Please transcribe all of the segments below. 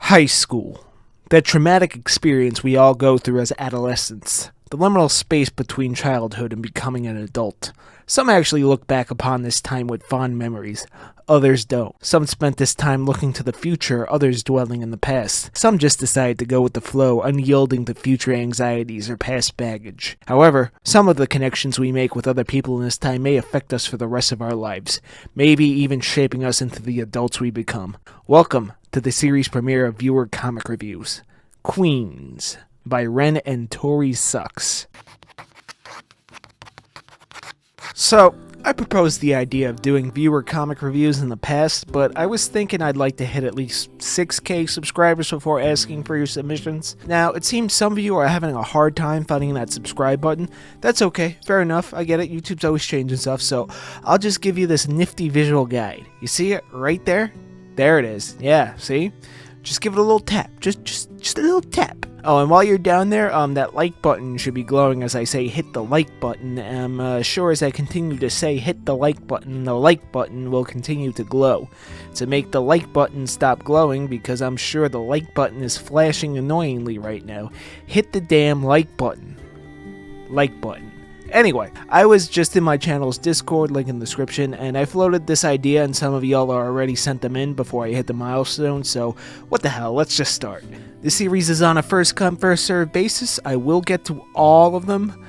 High school. That traumatic experience we all go through as adolescents. The liminal space between childhood and becoming an adult. Some actually look back upon this time with fond memories. Others don't. Some spent this time looking to the future, others dwelling in the past. Some just decided to go with the flow, unyielding to future anxieties or past baggage. However, some of the connections we make with other people in this time may affect us for the rest of our lives, maybe even shaping us into the adults we become. Welcome to the series premiere of Viewer Comic Reviews, Queens, by Ren and Tori Sucks. So, I proposed the idea of doing viewer comic reviews in the past, but I was thinking I'd like to hit at least 6K subscribers before asking for your submissions. Now, it seems some of you are having a hard time finding that subscribe button. That's okay, fair enough, I get it, YouTube's always changing stuff, so I'll just give you this nifty visual guide. You see it right there? There it is. Yeah, see? Just give it a little tap. Just a little tap. Oh, and while you're down there, that like button should be glowing as I say hit the like button. I'm sure as I continue to say hit the like button will continue to glow. To make the like button stop glowing, because I'm sure the like button is flashing annoyingly right now, hit the damn like button. Like button. Anyway, I was just in my channel's Discord, link in the description, and I floated this idea and some of y'all already sent them in before I hit the milestone, so what the hell, let's just start. This series is on a first come first served basis. I will get to all of them.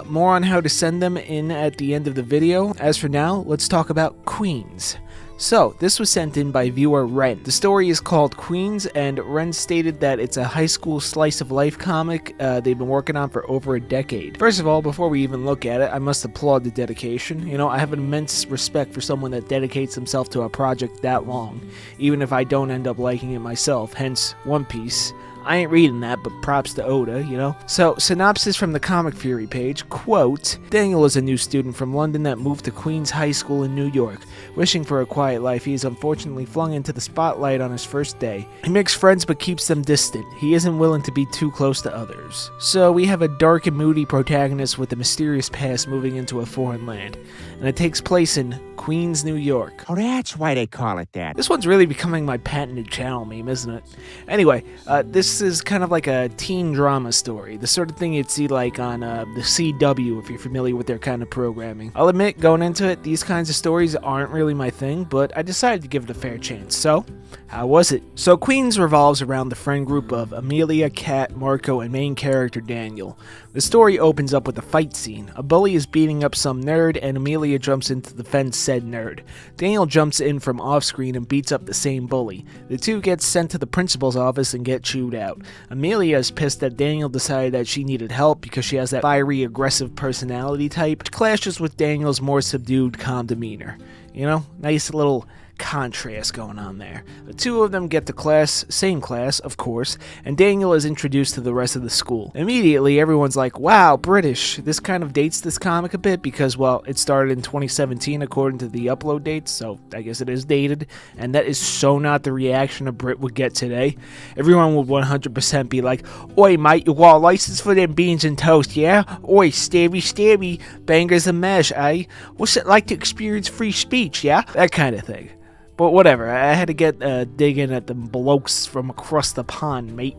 More on how to send them in at the end of the video. As for now, let's talk about Queens. So, this was sent in by viewer Ren. The story is called Queens, and Ren stated that it's a high school slice of life comic they've been working on for over a decade. First of all, before we even look at it, I must applaud the dedication. You know, I have an immense respect for someone that dedicates himself to a project that long, even if I don't end up liking it myself, hence One Piece. I ain't reading that, but props to Oda, you know? So, synopsis from the Comic Fury page, quote, Daniel is a new student from London that moved to Queens High School in New York. Wishing for a quiet life, he is unfortunately flung into the spotlight on his first day. He makes friends but keeps them distant. He isn't willing to be too close to others. So, we have a dark and moody protagonist with a mysterious past moving into a foreign land. And it takes place in Queens, New York. Oh, that's why they call it that. This one's really becoming my patented channel meme, isn't it? Anyway, this is kind of like a teen drama story, the sort of thing you'd see like on the CW if you're familiar with their kind of programming. I'll admit, going into it, these kinds of stories aren't really my thing, but I decided to give it a fair chance. So, how was it? So, Queens revolves around the friend group of Amelia, Kat, Marco, and main character Daniel. The story opens up with a fight scene. A bully is beating up some nerd, and Amelia jumps in to defend said nerd. Daniel jumps in from off-screen and beats up the same bully. The two get sent to the principal's office and get chewed out. Amelia is pissed that Daniel decided that she needed help because she has that fiery, aggressive personality type, which clashes with Daniel's more subdued, calm demeanor. You know, nice little contrast going on there. The two of them get to class, same class, of course, and Daniel is introduced to the rest of the school. Immediately, everyone's like, wow, British. This kind of dates this comic a bit because, well, it started in 2017 according to the upload dates, so I guess it is dated, and that is so not the reaction a Brit would get today. Everyone would 100% be like, oi, mate, you got a license for them beans and toast, yeah? Oi, stabby, bangers and mash, eh? What's it like to experience free speech, yeah? That kind of thing. But whatever, I had to get digging at the blokes from across the pond, mate.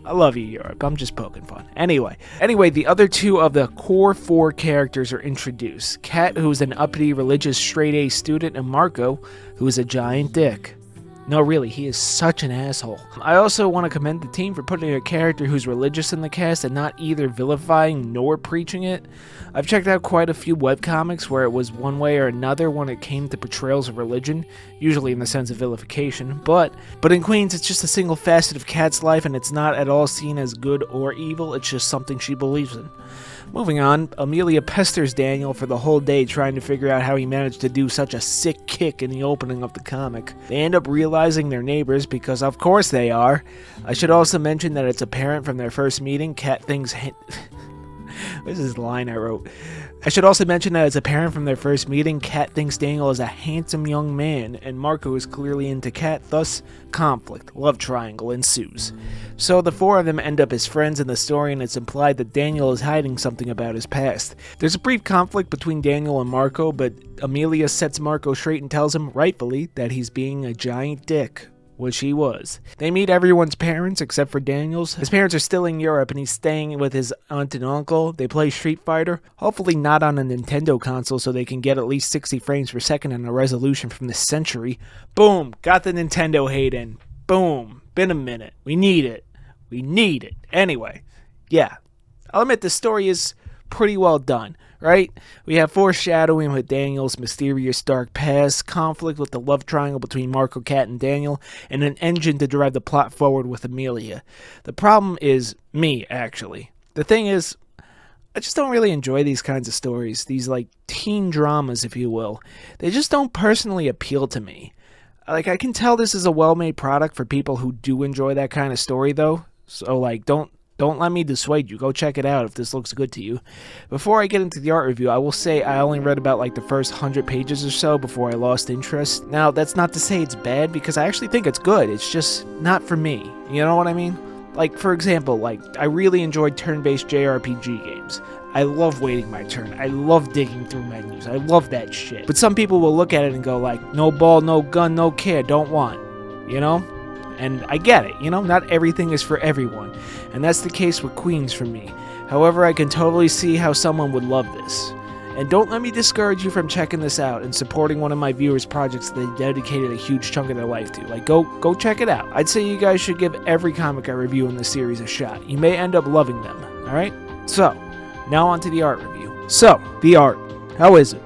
I love you, Europe. I'm just poking fun. Anyway, the other two of the core four characters are introduced. Kat, who's an uppity religious straight-A student, and Marco, who is a giant dick. No, really, he is such an asshole. I also want to commend the team for putting a character who's religious in the cast and not either vilifying nor preaching it. I've checked out quite a few webcomics where it was one way or another when it came to portrayals of religion, usually in the sense of vilification, but in Queens it's just a single facet of Kat's life and it's not at all seen as good or evil, it's just something she believes in. Moving on, Amelia pesters Daniel for the whole day trying to figure out how he managed to do such a sick kick in the opening of the comic. They end up realizing they're neighbors because of course they are. I should also mention that it's apparent from their first meeting, Kat thinks... This is the line I wrote. I should also mention that it's apparent from their first meeting, Kat thinks Daniel is a handsome young man, and Marco is clearly into Kat, thus conflict, love triangle ensues. So the four of them end up as friends in the story, and it's implied that Daniel is hiding something about his past. There's a brief conflict between Daniel and Marco, but Amelia sets Marco straight and tells him, rightfully, that he's being a giant dick. which he was. They meet everyone's parents except for Daniel's. His parents are still in Europe and he's staying with his aunt and uncle. They play Street Fighter, hopefully not on a Nintendo console so they can get at least 60 frames per second and a resolution from this century. Boom, got the Nintendo hate in. Boom, been a minute. We need it. We need it. Anyway, yeah, I'll admit the story is pretty well done, right? We have foreshadowing with Daniel's mysterious dark past, conflict with the love triangle between Marco, Kat, and Daniel, and an engine to drive the plot forward with Amelia. The problem is me, actually. The thing is, I just don't really enjoy these kinds of stories, these like teen dramas, if you will. They just don't personally appeal to me. Like, I can tell this is a well-made product for people who do enjoy that kind of story, though. So, like, don't let me dissuade you. Go check it out if this looks good to you. Before I get into the art review, I will say I only read about like the first 100 pages or so before I lost interest. Now, that's not to say it's bad, because I actually think it's good. It's just not for me. You know what I mean? Like, for example, like, I really enjoyed turn-based JRPG games. I love waiting my turn. I love digging through menus. I love that shit. But some people will look at it and go like, no ball, no gun, no care, don't want. You know? And I get it, you know, not everything is for everyone, and that's the case with Queens for me. However, I can totally see how someone would love this. And don't let me discourage you from checking this out and supporting one of my viewers' projects that they dedicated a huge chunk of their life to. Like, go check it out. I'd say you guys should give every comic I review in this series a shot. You may end up loving them, alright? So, now on to the art review. So, the art. How is it?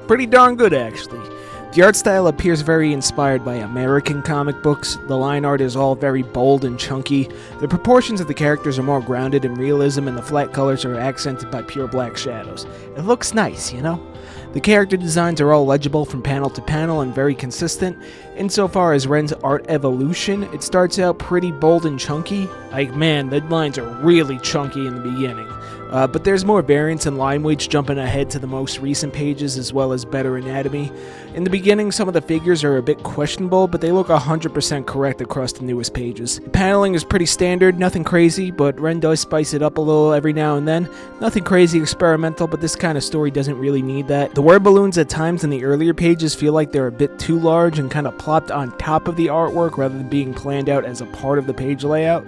Pretty darn good, actually. The art style appears very inspired by American comic books. The line art is all very bold and chunky. The proportions of the characters are more grounded in realism, and the flat colors are accented by pure black shadows. It looks nice, you know? The character designs are all legible from panel to panel and very consistent. Insofar as Ren's art evolution, it starts out pretty bold and chunky. Like, man, the lines are really chunky in the beginning. But there's more variance in line weights jumping ahead to the most recent pages, as well as better anatomy. In the beginning, some of the figures are a bit questionable, but they look 100% correct across the newest pages. The paneling is pretty standard, nothing crazy, but Ren does spice it up a little every now and then. Nothing crazy experimental, but this kind of story doesn't really need that. The word balloons at times in the earlier pages feel like they're a bit too large and kind of plopped on top of the artwork rather than being planned out as a part of the page layout.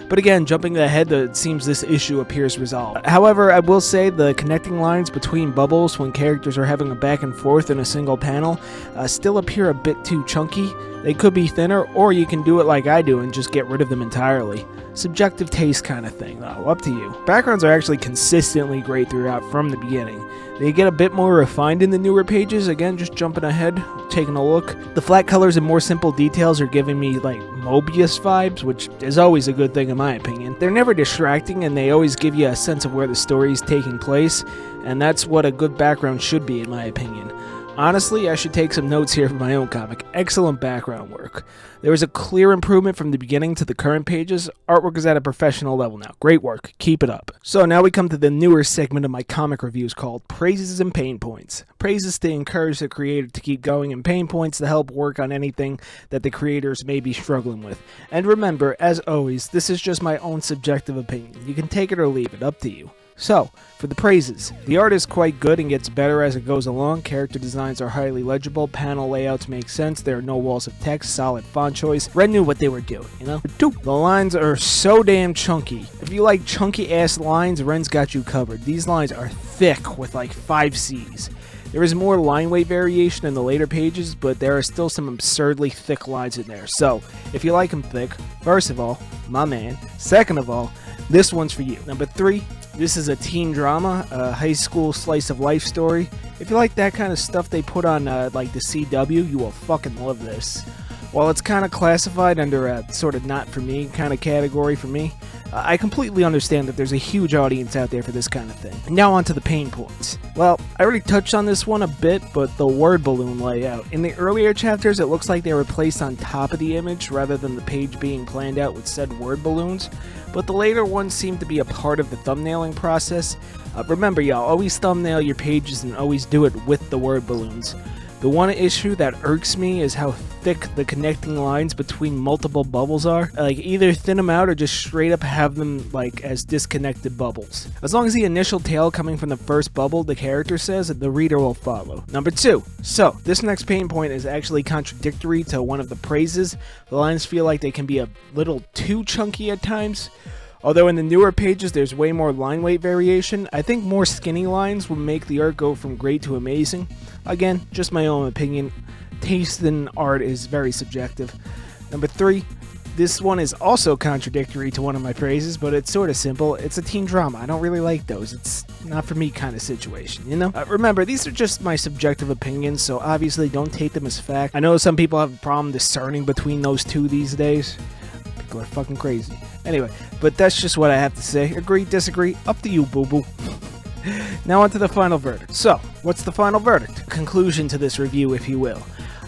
But again, jumping ahead, it seems this issue appears resolved. However, I will say the connecting lines between bubbles when characters are having a back and forth in a single panel still appear a bit too chunky. They could be thinner, or you can do it like I do and just get rid of them entirely. Subjective taste kind of thing, though, up to you. Backgrounds are actually consistently great throughout from the beginning. They get a bit more refined in the newer pages, again just jumping ahead, taking a look. The flat colors and more simple details are giving me like Mobius vibes, which is always a good thing in my opinion. They're never distracting and they always give you a sense of where the story is taking place, and that's what a good background should be in my opinion. Honestly, I should take some notes here for my own comic. Excellent background work. There was a clear improvement from the beginning to the current pages. Artwork is at a professional level now. Great work. Keep it up. So now we come to the newer segment of my comic reviews called Praises and Pain Points. Praises to encourage the creator to keep going, and pain points to help work on anything that the creators may be struggling with. And remember, as always, this is just my own subjective opinion. You can take it or leave it, up to you. So, for the praises, the art is quite good and gets better as it goes along. Character designs are highly legible, panel layouts make sense, there are no walls of text, solid font choice. Ren knew what they were doing, you know? 2. The lines are so damn chunky. If you like chunky ass lines, Ren's got you covered. These lines are thick with like 5 C's. There is more line weight variation in the later pages, but there are still some absurdly thick lines in there. So, if you like them thick, first of all, my man. Second of all, this one's for you. Number 3, this is a teen drama, a high school slice of life story. If you like that kind of stuff they put on like the CW, you will fucking love this. While it's kind of classified under a sort of not for me kind of category for me, I completely understand that there's a huge audience out there for this kind of thing. Now on to the pain points. Well, I already touched on this one a bit, but the word balloon layout. In the earlier chapters, it looks like they were placed on top of the image rather than the page being planned out with said word balloons, but the later ones seem to be a part of the thumbnailing process. Remember y'all, always thumbnail your pages and always do it with the word balloons. The one issue that irks me is how thick the connecting lines between multiple bubbles are. Like, either thin them out or just straight up have them like as disconnected bubbles. As long as the initial tale coming from the first bubble, the character says, the reader will follow. Number 2. So, this next pain point is actually contradictory to one of the praises. The lines feel like they can be a little too chunky at times. Although in the newer pages there's way more line weight variation, I think more skinny lines would make the art go from great to amazing. Again, just my own opinion. Taste in art is very subjective. Number 3, this one is also contradictory to one of my praises, but it's sort of simple. It's a teen drama. I don't really like those. It's not for me kind of situation, you know? Remember, these are just my subjective opinions, so obviously don't take them as fact. I know some people have a problem discerning between those two these days. People are fucking crazy. Anyway, but that's just what I have to say. Agree, disagree, up to you, boo-boo. Now on to the final verdict. So, what's the final verdict? Conclusion to this review, if you will.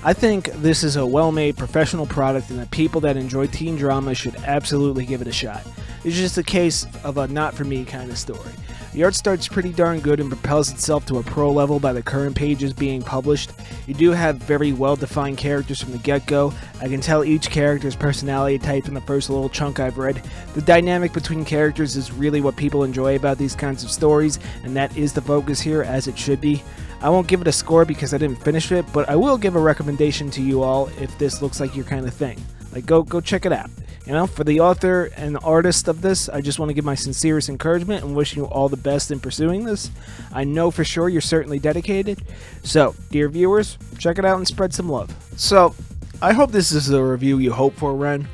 I think this is a well-made professional product and that people that enjoy teen drama should absolutely give it a shot. It's just a case of a not-for-me kind of story. The art starts pretty darn good and propels itself to a pro level by the current pages being published. You do have very well-defined characters from the get-go. I can tell each character's personality type in the first little chunk I've read. The dynamic between characters is really what people enjoy about these kinds of stories, and that is the focus here, as it should be. I won't give it a score because I didn't finish it, but I will give a recommendation to you all if this looks like your kind of thing. Like, go check it out. You know, for the author and artist of this, I just want to give my sincerest encouragement and wish you all the best in pursuing this. I know for sure you're certainly dedicated. So, dear viewers, check it out and spread some love. So, I hope this is the review you hoped for, Ren.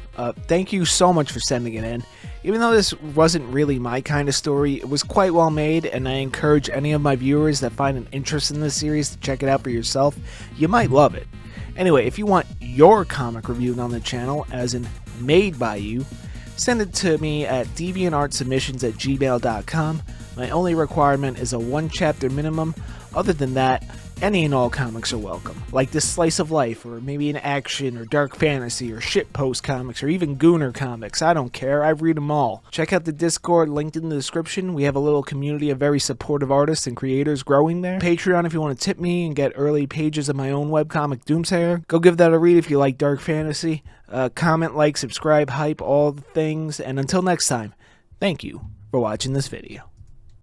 Thank you so much for sending it in. Even though this wasn't really my kind of story, it was quite well made, and I encourage any of my viewers that find an interest in this series to check it out for yourself. You might love it. Anyway, if you want your comic reviewed on the channel, as in made by you, send it to me at deviantartsubmissions@gmail.com. My only requirement is a 1-chapter minimum. Other than that, any and all comics are welcome, like this slice of life, or maybe an action, or dark fantasy, or shitpost comics, or even gooner comics. I don't care, I read them all. Check out the Discord linked in the description. We have a little community of very supportive artists and creators growing there. Patreon if you want to tip me and get early pages of my own webcomic Doomsayer. Go give that a read if you like dark fantasy. Comment, like, subscribe, hype, all the things, and until next time, thank you for watching this video.